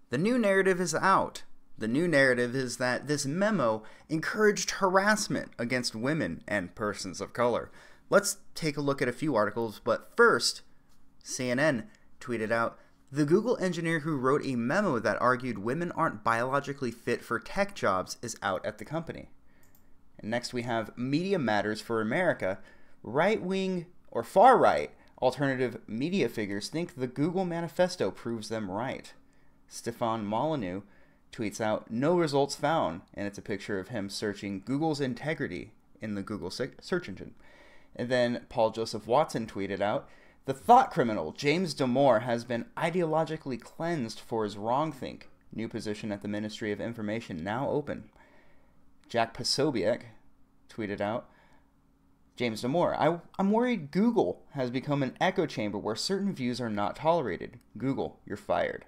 The new narrative is out. The new narrative is that this memo encouraged harassment against women and persons of color. Let's take a look at a few articles, but first, CNN tweeted out, the Google engineer who wrote a memo that argued women aren't biologically fit for tech jobs is out at the company. And next we have Media Matters for America. Right-wing or far-right alternative media figures think the Google Manifesto proves them right. Stefan Molyneux tweets out, no results found, and it's a picture of him searching Google's integrity in the Google search engine. And then Paul Joseph Watson tweeted out, the thought criminal James Damore has been ideologically cleansed for his wrongthink. New position at the Ministry of Information now open. Jack Posobiec tweeted out, James Damore, I'm worried Google has become an echo chamber where certain views are not tolerated. Google, you're fired.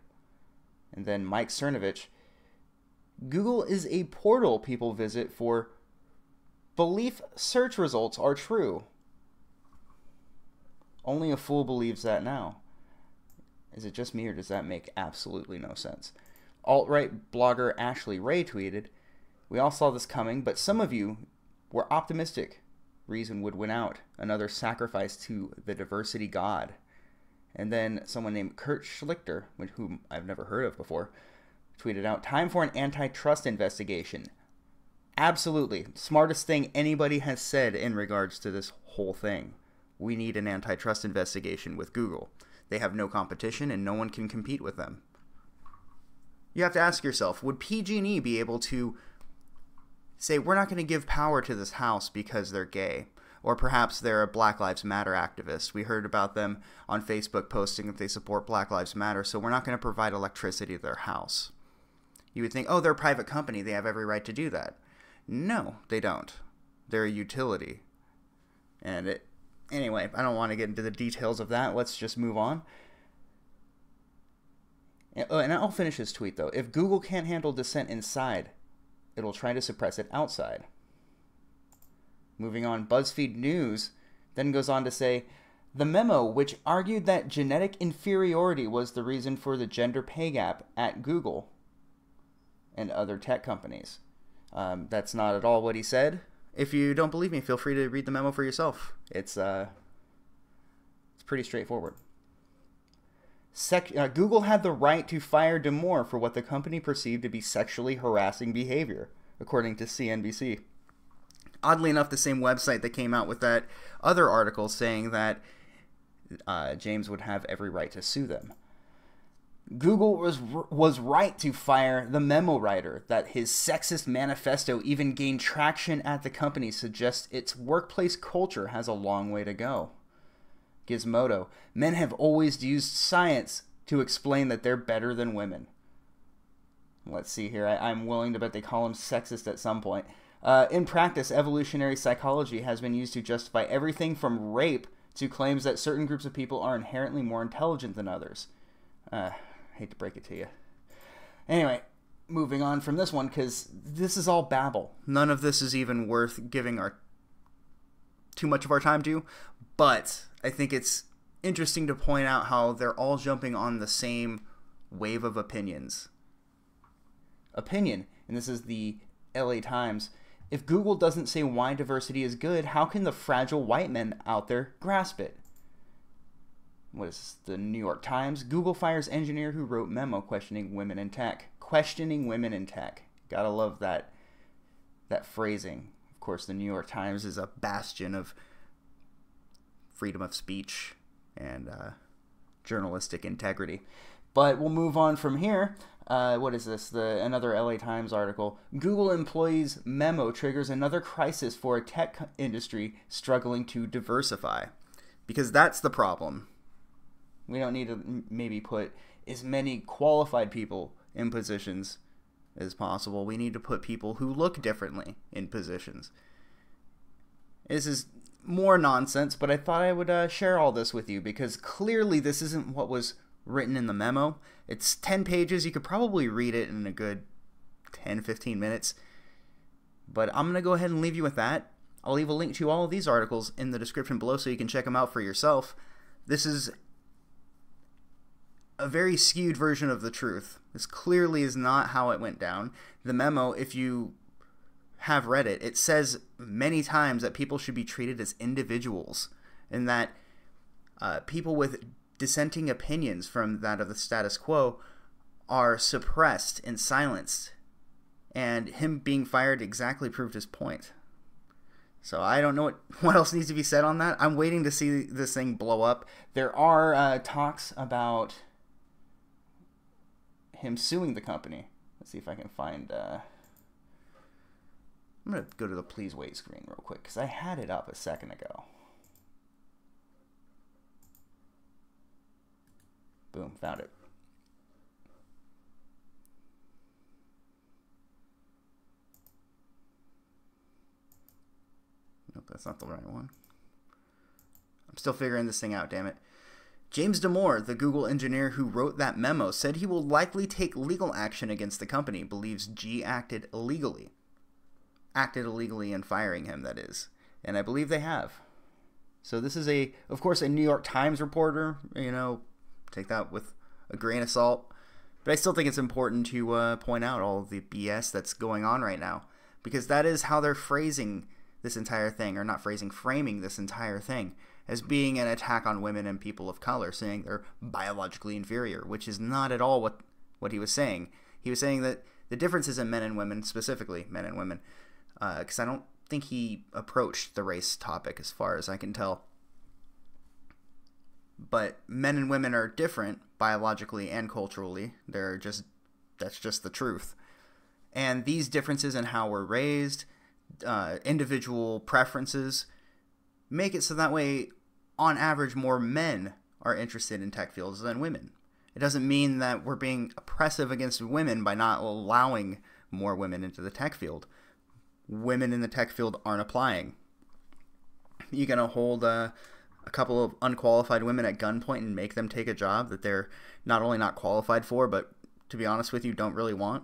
And then Mike Cernovich, Google is a portal people visit for belief search results are true. Only a fool believes that now. Is it just me or does that make absolutely no sense? Alt-right blogger Ashley Ray tweeted, we all saw this coming, but some of you were optimistic. Reason would win out. Another sacrifice to the diversity god. And then someone named Kurt Schlichter, whom I've never heard of before, tweeted out, time for an antitrust investigation. Absolutely. Smartest thing anybody has said in regards to this whole thing. We need an antitrust investigation with Google. They have no competition and no one can compete with them. You have to ask yourself, would PG&E be able to say, we're not going to give power to this house because they're gay? Or perhaps they're a Black Lives Matter activist. We heard about them on Facebook posting that they support Black Lives Matter, so we're not going to provide electricity to their house. You would think, oh, they're a private company. They have every right to do that. No, they don't. They're a utility. And anyway, I don't want to get into the details of that. Let's just move on. And I'll finish this tweet, though. If Google can't handle dissent inside, it'll try to suppress it outside. Moving on, BuzzFeed News then goes on to say, the memo, which argued that genetic inferiority was the reason for the gender pay gap at Google and other tech companies. That's not at all what he said. If you don't believe me, feel free to read the memo for yourself. It's pretty straightforward. Google had the right to fire Damore for what the company perceived to be sexually harassing behavior, according to CNBC. Oddly enough, the same website that came out with that other article saying that James would have every right to sue them. Google was right to fire the memo writer. That his sexist manifesto even gained traction at the company suggests its workplace culture has a long way to go. Gizmodo, men have always used science to explain that they're better than women. Let's see here. I'm willing to bet they call him sexist at some point. In practice, evolutionary psychology has been used to justify everything from rape to claims that certain groups of people are inherently more intelligent than others. Hate to break it to you. Anyway, moving on from this one, because this is all babble. None of this is even worth giving too much of our time to, but I think it's interesting to point out how they're all jumping on the same wave of opinions. Opinion, and this is the LA Times. If Google doesn't say why diversity is good, how can the fragile white men out there grasp it? What is this? The New York Times. Google fires engineer who wrote memo questioning women in tech. Questioning women in tech. Gotta love that phrasing. Of course, the New York Times is a bastion of freedom of speech and journalistic integrity. But we'll move on from here. What is this? Another LA Times article. Google employees memo triggers another crisis for a tech industry struggling to diversify. Because that's the problem. We don't need to maybe put as many qualified people in positions as possible. We need to put people who look differently in positions. This is more nonsense, but I thought I would share all this with you because clearly this isn't what was written in the memo. It's 10 pages. You could probably read it in a good 10-15 minutes. But I'm going to go ahead and leave you with that. I'll leave a link to all of these articles in the description below so you can check them out for yourself. This is a very skewed version of the truth. This clearly is not how it went down. The memo, if you have read it, it says many times that people should be treated as individuals, and that people with dissenting opinions from that of the status quo are suppressed and silenced. And him being fired exactly proved his point. So I don't know what else needs to be said on that. I'm waiting to see this thing blow up. There are talks about him suing the company. Let's see if I can find... I'm going to go to the please wait screen real quick, because I had it up a second ago. Boom, found it. Nope, that's not the right one. I'm still figuring this thing out, damn it. James Damore, the Google engineer who wrote that memo, said he will likely take legal action against the company, believes G acted illegally. Acted illegally in firing him, that is. And I believe they have. So this is, of course, a New York Times reporter. You know, take that with a grain of salt. But I still think it's important to point out all of the BS that's going on right now. Because that is how they're phrasing this entire thing. Or not phrasing, framing this entire thing as being an attack on women and people of color, saying they're biologically inferior, which is not at all what he was saying. He was saying that the differences in men and women, specifically men and women, because I don't think he approached the race topic as far as I can tell. But men and women are different biologically and culturally. That's just the truth. And these differences in how we're raised, individual preferences, make it so that way, on average, more men are interested in tech fields than women. It doesn't mean that we're being oppressive against women by not allowing more women into the tech field. Women in the tech field aren't applying. You're going to hold a couple of unqualified women at gunpoint and make them take a job that they're not only not qualified for, but to be honest with you, don't really want.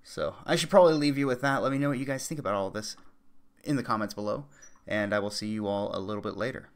So I should probably leave you with that. Let me know what you guys think about all of this in the comments below, and I will see you all a little bit later.